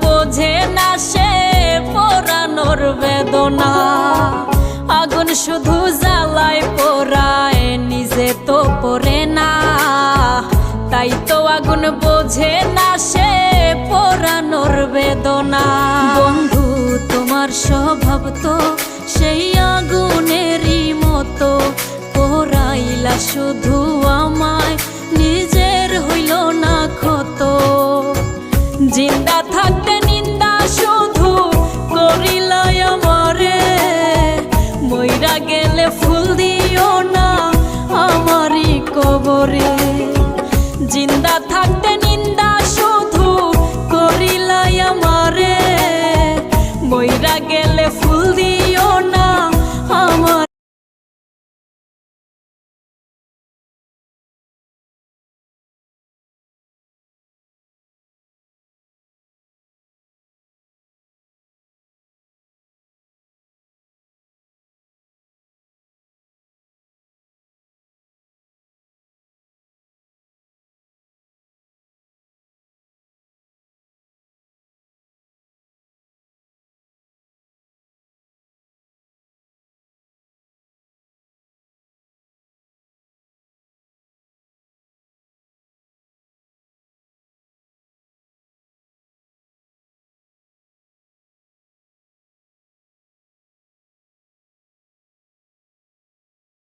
বোঝে না সে পোড়ানোর বেদনা। আগুন শুধু জ্বালায় পোড়ায়, নিজে তো পড়ে না। তাই তো আগুন বোঝে না সে পোড়ানোর বেদনা। বন্ধু তোমার স্বভাব তো সেই আগুনেরই মতো, পোড়াইলা শুধু আমায়, নিজের হইল না ক্ষত। জিন্দা থাকতে নিন্দা শুধু করিলাই আমারে, মইরা গেলে ফুল দিও না আমারই কবরে। জিন্দা থাকতে নিন্দা শুধু করিলাই আমারে, মইরা গেলে ফুল দিও